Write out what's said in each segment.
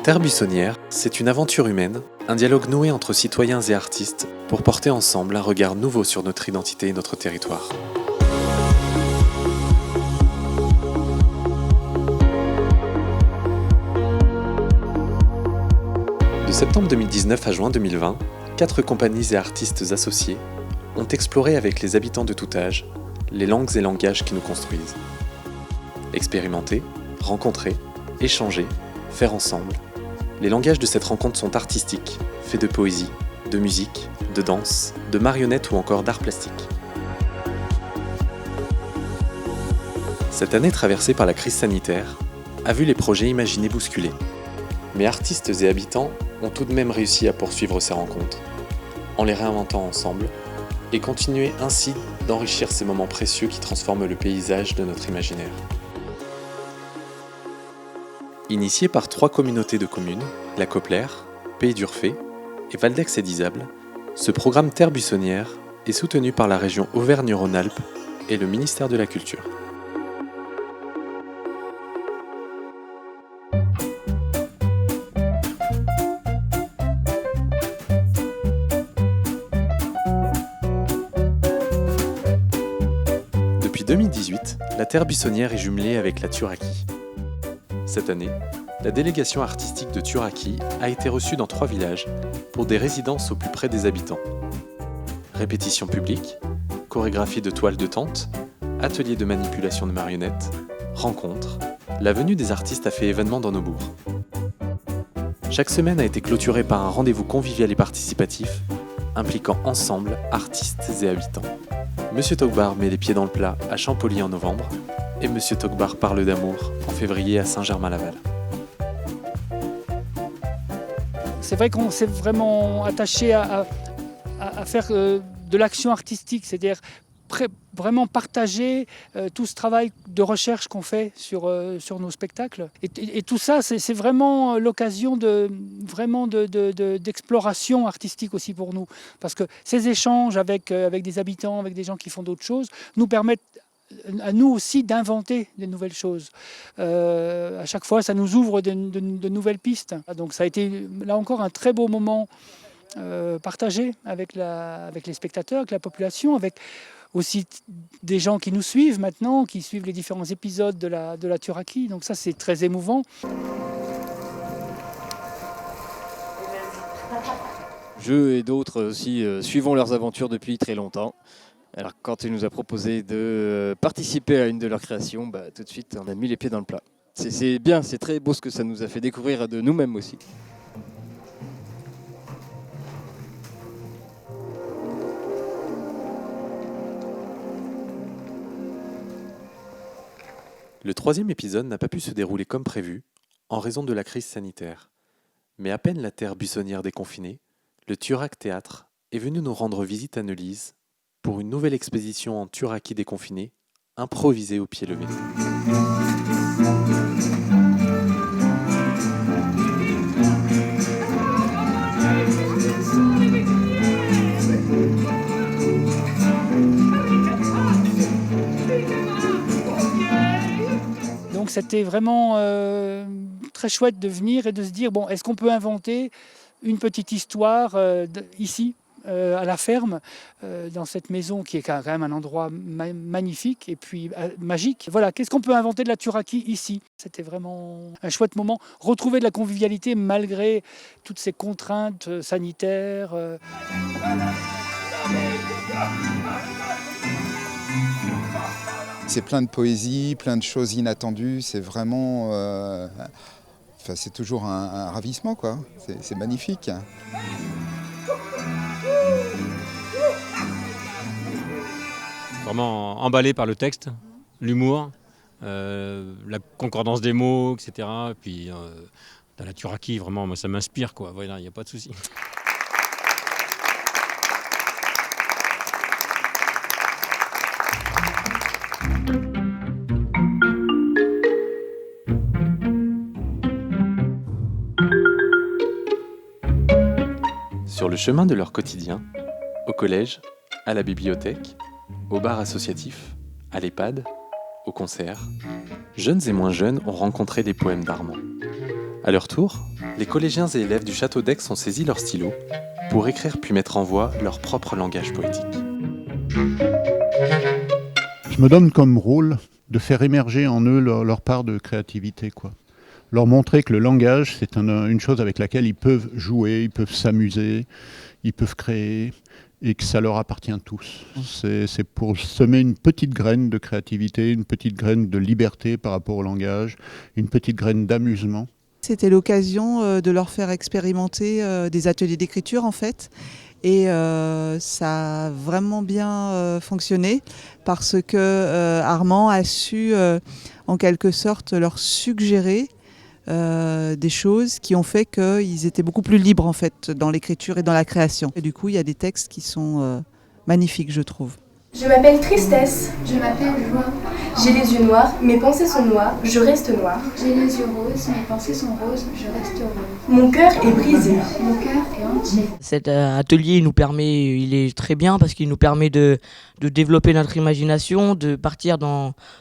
Terre buissonnière, c'est une aventure humaine, un dialogue noué entre citoyens et artistes pour porter ensemble un regard nouveau sur notre identité et notre territoire. De septembre 2019 à juin 2020, 4 compagnies et artistes associés ont exploré avec les habitants de tout âge les langues et langages qui nous construisent. Expérimenter, rencontrer, échanger, faire ensemble. Les langages de cette rencontre sont artistiques, faits de poésie, de musique, de danse, de marionnettes ou encore d'art plastique. Cette année traversée par la crise sanitaire a vu les projets imaginés bousculés. Mais artistes et habitants ont tout de même réussi à poursuivre ces rencontres, en les réinventant ensemble, et continuer ainsi d'enrichir ces moments précieux qui transforment le paysage de notre imaginaire. Initié par 3 communautés de communes, la Coplère, Pays d'Urfé et Valdex et d'Isable, ce programme Terre buissonnière est soutenu par la région Auvergne-Rhône-Alpes et le ministère de la Culture. Depuis 2018, la Terre buissonnière est jumelée avec la Turaki. Cette année, la délégation artistique de Turaki a été reçue dans 3 villages pour des résidences au plus près des habitants. Répétitions publiques, chorégraphie de toiles de tente, ateliers de manipulation de marionnettes, rencontres, la venue des artistes a fait événement dans nos bourgs. Chaque semaine a été clôturée par un rendez-vous convivial et participatif, impliquant ensemble artistes et habitants. Monsieur Togbar met les pieds dans le plat à Champollion en novembre, et Monsieur Togbar parle d'amour en février à Saint-Germain-Laval. C'est vrai qu'on s'est vraiment attaché à faire de l'action artistique, c'est-à-dire vraiment partager tout ce travail de recherche qu'on fait sur nos spectacles. Et tout ça, c'est vraiment l'occasion d'exploration artistique aussi pour nous. Parce que ces échanges avec des habitants, avec des gens qui font d'autres choses, nous permettent à nous aussi d'inventer des nouvelles choses. À chaque fois, ça nous ouvre de nouvelles pistes. Donc ça a été, là encore, un très beau moment partagé avec les spectateurs, avec la population, avec aussi des gens qui nous suivent maintenant, qui suivent les différents épisodes de la Turaki. Donc ça, c'est très émouvant. Je et d'autres aussi suivons leurs aventures depuis très longtemps. Alors quand il nous a proposé de participer à une de leurs créations, tout de suite on a mis les pieds dans le plat. C'est bien, c'est très beau ce que ça nous a fait découvrir de nous-mêmes aussi. Le 3e épisode n'a pas pu se dérouler comme prévu, en raison de la crise sanitaire. Mais à peine la terre buissonnière déconfinée, le Turak Théâtre est venu nous rendre visite à Neulise pour une nouvelle exposition en Turaki déconfiné, improvisée au pied levé. Donc c'était vraiment très chouette de venir et de se dire, bon, est-ce qu'on peut inventer une petite histoire ici à la ferme, dans cette maison qui est quand même un endroit magnifique et puis magique. Voilà, qu'est-ce qu'on peut inventer de la Turaki ici ? C'était vraiment un chouette moment. Retrouver de la convivialité malgré toutes ces contraintes sanitaires. C'est plein de poésie, plein de choses inattendues. C'est vraiment... c'est toujours un ravissement, quoi. C'est magnifique. Vraiment emballé par le texte, l'humour, la concordance des mots, etc. Et puis dans la Turaki, vraiment, moi, ça m'inspire, quoi. Voilà, il n'y a pas de souci. Sur le chemin de leur quotidien, au collège, à la bibliothèque, au bar associatif, à l'EHPAD, au concert, jeunes et moins jeunes ont rencontré des poèmes d'Armand. À leur tour, les collégiens et élèves du château d'Aix ont saisi leur stylo pour écrire puis mettre en voix leur propre langage poétique. Je me donne comme rôle de faire émerger en eux leur part de créativité, quoi. Leur montrer que le langage, c'est une chose avec laquelle ils peuvent jouer, ils peuvent s'amuser, ils peuvent créer, et que ça leur appartient tous. C'est pour semer une petite graine de créativité, une petite graine de liberté par rapport au langage, une petite graine d'amusement. C'était l'occasion de leur faire expérimenter des ateliers d'écriture en fait. Et ça a vraiment bien fonctionné parce que Armand a su en quelque sorte leur suggérer des choses qui ont fait qu'ils étaient beaucoup plus libres en fait dans l'écriture et dans la création. Et du coup, il y a des textes qui sont magnifiques, je trouve. Je m'appelle Tristesse. Je m'appelle Joie. J'ai les yeux noirs, mes pensées sont noires, je reste noire. J'ai les yeux roses, mes pensées sont roses, je reste rose. Mon cœur est brisé. Mon cœur est entier. Cet atelier il est très bien parce qu'il nous permet de développer notre imagination, de partir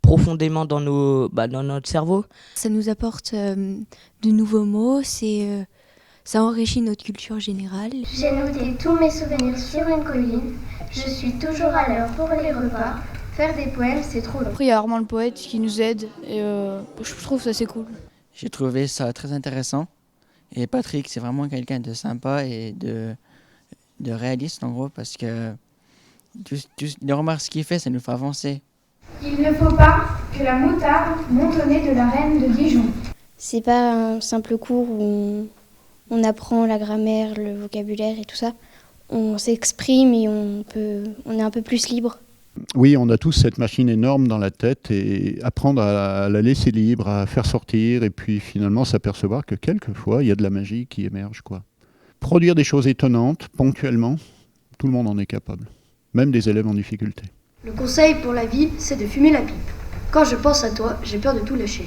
profondément dans notre cerveau. Ça nous apporte de nouveaux mots, ça enrichit notre culture générale. J'ai noté tous mes souvenirs sur une colline. Je suis toujours à l'heure pour les repas. Faire des poèmes, c'est trop long. Après, il y a Armand le poète qui nous aide et je trouve ça c'est cool. J'ai trouvé ça très intéressant. Et Patrick, c'est vraiment quelqu'un de sympa et de réaliste en gros parce que les remarques qu'il fait, ça nous fait avancer. Il ne faut pas que la moutarde monte au nez de la reine de Dijon. C'est pas un simple cours où on apprend la grammaire, le vocabulaire et tout ça. On s'exprime et on est un peu plus libre. Oui, on a tous cette machine énorme dans la tête et apprendre à la laisser libre, à faire sortir et puis finalement s'apercevoir que quelquefois, il y a de la magie qui émerge, quoi. Produire des choses étonnantes, ponctuellement, tout le monde en est capable, même des élèves en difficulté. Le conseil pour la vie, c'est de fumer la pipe. Quand je pense à toi, j'ai peur de tout lâcher.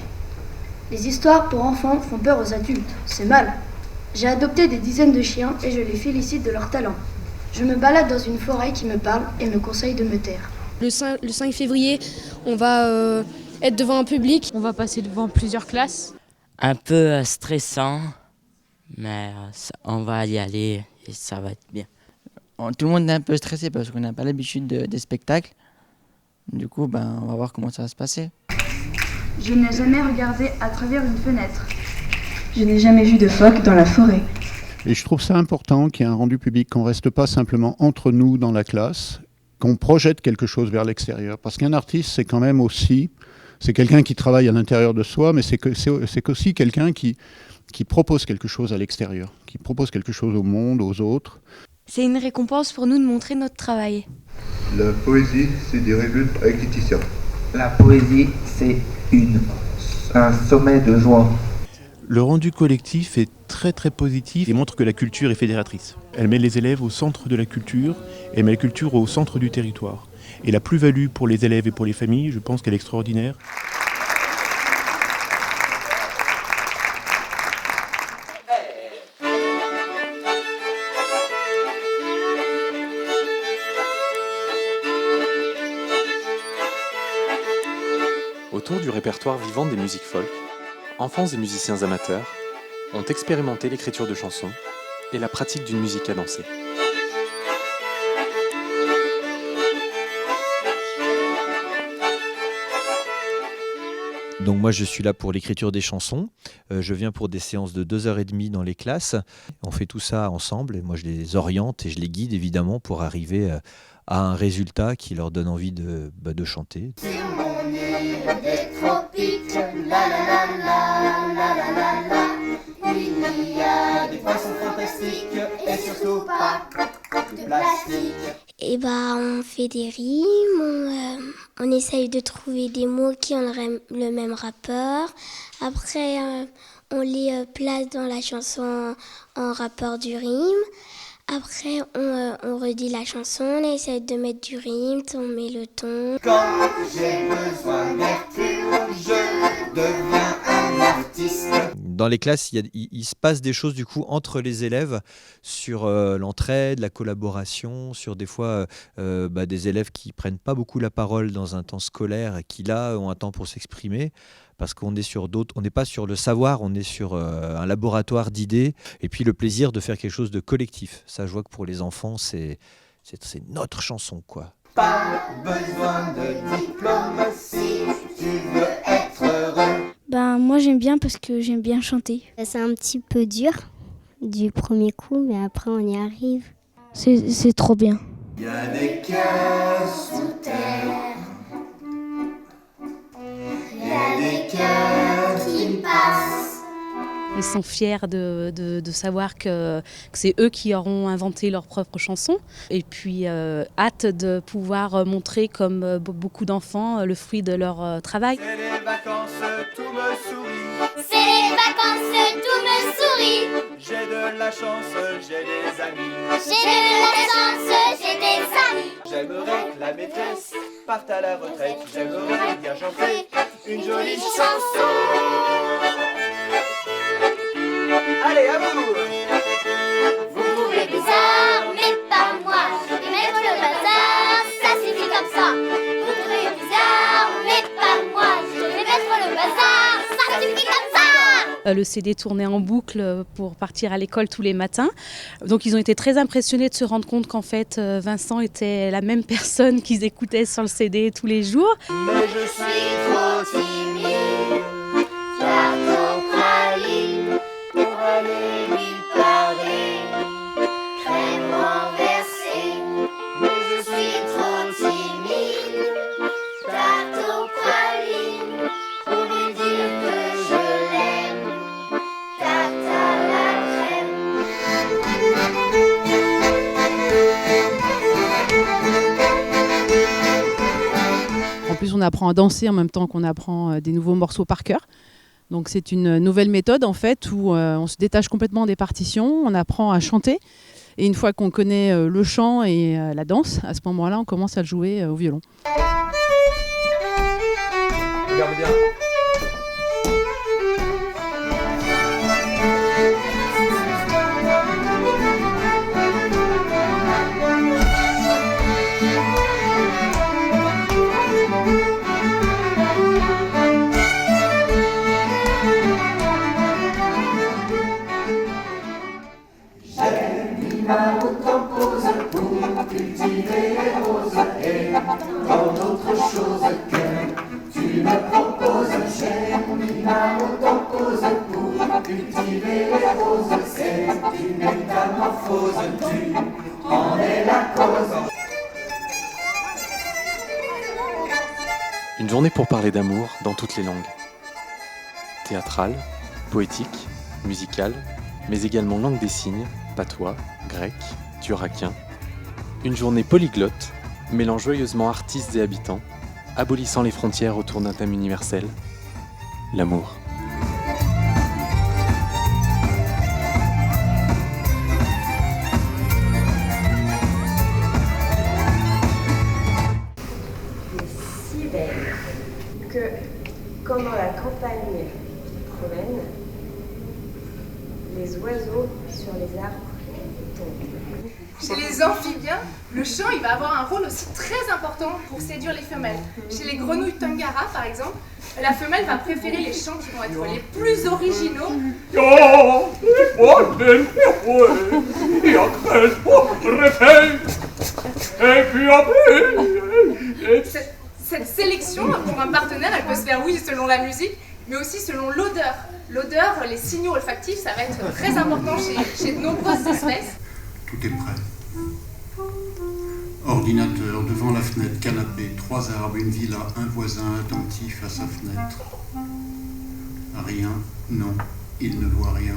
Les histoires pour enfants font peur aux adultes, c'est mal. J'ai adopté des dizaines de chiens et je les félicite de leur talent. Je me balade dans une forêt qui me parle et me conseille de me taire. Le 5 février, on va être devant un public. On va passer devant plusieurs classes. Un peu stressant, mais on va y aller et ça va être bien. Tout le monde est un peu stressé parce qu'on n'a pas l'habitude des spectacles. Du coup, on va voir comment ça va se passer. Je n'ai jamais regardé à travers une fenêtre. Je n'ai jamais vu de phoque dans la forêt. Et je trouve ça important qu'il y ait un rendu public, qu'on ne reste pas simplement entre nous dans la classe, qu'on projette quelque chose vers l'extérieur. Parce qu'un artiste, c'est quand même aussi, c'est quelqu'un qui travaille à l'intérieur de soi, mais c'est aussi quelqu'un qui propose quelque chose à l'extérieur, qui propose quelque chose au monde, aux autres. C'est une récompense pour nous de montrer notre travail. La poésie, c'est des revues avec Laetitia. La poésie, c'est un sommet de joie. Le rendu collectif est très très positif et montre que la culture est fédératrice. Elle met les élèves au centre de la culture et met la culture au centre du territoire. Et la plus-value pour les élèves et pour les familles, je pense qu'elle est extraordinaire. Autour du répertoire vivant des musiques folk, enfants et musiciens amateurs ont expérimenté l'écriture de chansons et la pratique d'une musique à danser. Donc moi je suis là pour l'écriture des chansons, je viens pour des séances de 2h30 dans les classes. On fait tout ça ensemble et moi je les oriente et je les guide évidemment pour arriver à un résultat qui leur donne envie de chanter. Sur mon île des tropiques, la la la la la la la la, il y a des poissons fantastiques et surtout pas de plastique. Et on fait des rimes, on essaye de trouver des mots qui ont le même rapport. Après, on les place dans la chanson en rapport du rime. Après, on redit la chanson, on essaye de mettre du rime, on met le ton. Quand j'ai besoin d'air pur, je deviens un artiste. Dans les classes, il se passe des choses du coup entre les élèves sur l'entraide, la collaboration, sur des fois des élèves qui prennent pas beaucoup la parole dans un temps scolaire et qui là ont un temps pour s'exprimer. Parce qu'on est sur d'autres, on n'est pas sur le savoir, on est sur un laboratoire d'idées. Et puis le plaisir de faire quelque chose de collectif. Ça, je vois que pour les enfants, c'est notre chanson, quoi. Pas besoin de diplôme si tu veux être heureux. Moi j'aime bien parce que j'aime bien chanter. C'est un petit peu dur du premier coup, mais après on y arrive. C'est trop bien. Il y a des cœurs sous terre. Il y a des cœurs qui passent. Ils sont fiers de savoir que c'est eux qui auront inventé leur propre chanson. Et puis hâte de pouvoir montrer, comme beaucoup d'enfants, le fruit de leur travail. C'est les vacances, tout me sourit. C'est les vacances, tout me sourit. J'ai de la chance, j'ai des amis. J'ai de la chance, j'ai des amis. J'aimerais que la maîtresse parte à la retraite. J'aimerais bien chanter une jolie chanson. Allez, à vous! Vous trouvez bizarre, mais pas moi. Je vais mettre le bazar, ça suffit comme ça. Vous trouvez bizarre, mais pas moi. Je vais mettre le bazar, ça suffit comme ça. Le CD tournait en boucle pour partir à l'école tous les matins. Donc ils ont été très impressionnés de se rendre compte qu'en fait Vincent était la même personne qu'ils écoutaient sur le CD tous les jours. Mais je suis trop timide, tarte aux pralines, pour aller lui parler, crème renversée. Mais je suis trop timide, tarte aux pralines, pour lui dire que je l'aime, tarte à la crème. En plus, on apprend à danser en même temps qu'on apprend des nouveaux morceaux par cœur. Donc c'est une nouvelle méthode en fait où on se détache complètement des partitions, on apprend à chanter. Et une fois qu'on connaît le chant et la danse, à ce moment-là, on commence à le jouer au violon. Regardez bien. Ma route en pause pour cultiver les roses et tant d'autres choses que tu me proposes. J'ai mis ma route en pause pour cultiver les roses. C'est une métamorphose, tu en es la cause. Une journée pour parler d'amour dans toutes les langues. Théâtrale, poétique, musicale, mais également langue des signes, patois, grec, thuraquien. Une journée polyglotte, mêlant joyeusement artistes et habitants, abolissant les frontières autour d'un thème universel, l'amour. Si belle que, comme dans la campagne romaine, les oiseaux sur les arbres tombent. Chez les amphibiens, le chant il va avoir un rôle aussi très important pour séduire les femelles. Chez les grenouilles tangara par exemple, la femelle va préférer les chants qui vont être les plus originaux. Cette sélection pour un partenaire, elle peut se faire oui selon la musique, mais aussi selon l'odeur. L'odeur, les signaux olfactifs, ça va être très important chez de nombreuses espèces. Tout est prêt. Ordinateur, devant la fenêtre, canapé, 3 arbres, une villa, un voisin attentif à sa fenêtre. Rien, non, il ne voit rien.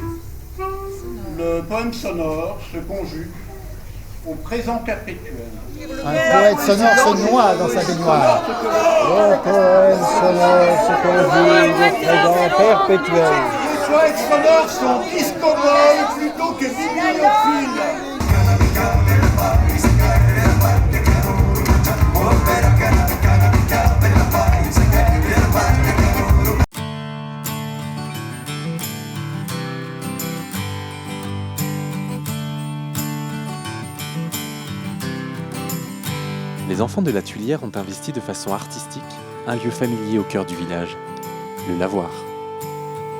Le poème sonore se conjugue au présent perpétuel. Un poète sonore se noie dans sa baignoire. Le poème sonore se conjugue au présent perpétuel. Les poètes sonores sont discomodes plutôt que bibliophiles. enfants de la Tuilière ont investi de façon artistique un lieu familier au cœur du village, le lavoir.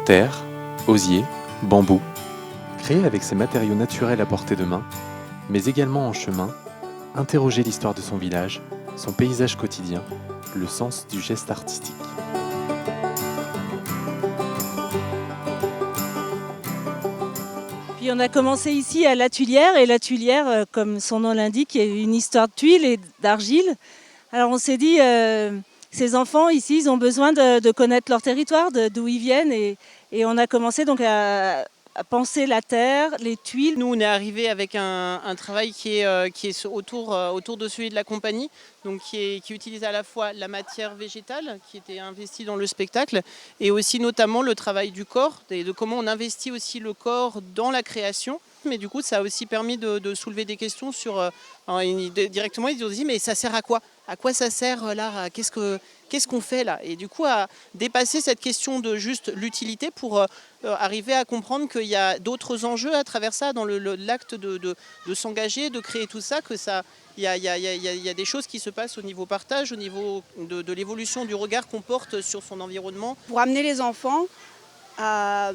Terre, osier, bambou, créé avec ses matériaux naturels à portée de main, mais également en chemin, interroger l'histoire de son village, son paysage quotidien, le sens du geste artistique. Puis on a commencé ici à la Tuilière, et la Tuilière, comme son nom l'indique, est une histoire de tuiles et d'argile. Alors on s'est dit, ces enfants ici, ils ont besoin de connaître leur territoire, d'où ils viennent, et on a commencé donc à penser la terre, les tuiles. Nous, on est arrivé avec un travail qui est autour de celui de la compagnie, donc qui utilise à la fois la matière végétale qui était investie dans le spectacle, et aussi notamment le travail du corps, et de comment on investit aussi le corps dans la création. Mais du coup, ça a aussi permis de soulever des questions sur... directement, ils ont dit, mais ça sert à quoi ? À quoi ça sert l'art ? Qu'est-ce qu'on fait là ? Et du coup, à dépasser cette question de juste l'utilité pour arriver à comprendre qu'il y a d'autres enjeux à travers ça, dans l'acte de s'engager, de créer tout ça, que ça... Il y a des choses qui se passent au niveau partage, au niveau de l'évolution du regard qu'on porte sur son environnement. Pour amener les enfants à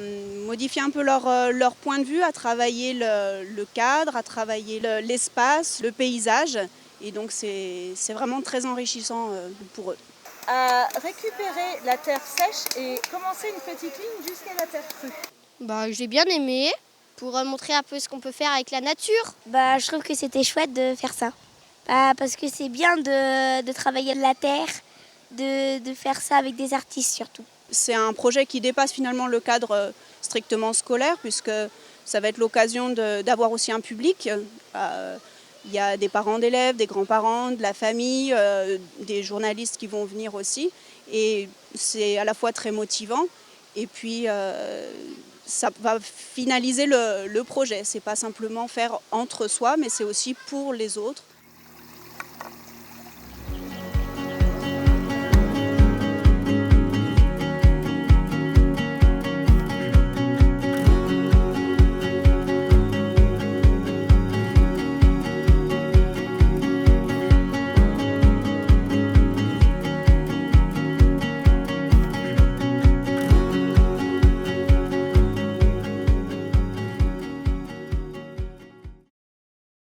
modifier un peu leur point de vue, à travailler le cadre, à travailler l'espace, le paysage. Et donc c'est vraiment très enrichissant pour eux. À récupérer la terre sèche et commencer une petite ligne jusqu'à la terre crue. J'ai bien aimé pour montrer un peu ce qu'on peut faire avec la nature. Je trouve que c'était chouette de faire ça. Parce que c'est bien de travailler la terre, de faire ça avec des artistes surtout. C'est un projet qui dépasse finalement le cadre strictement scolaire, puisque ça va être l'occasion d'avoir aussi un public. Il y a des parents d'élèves, des grands-parents, de la famille, des journalistes qui vont venir aussi. Et c'est à la fois très motivant. Et puis, ça va finaliser le projet. C'est pas simplement faire entre soi, mais c'est aussi pour les autres.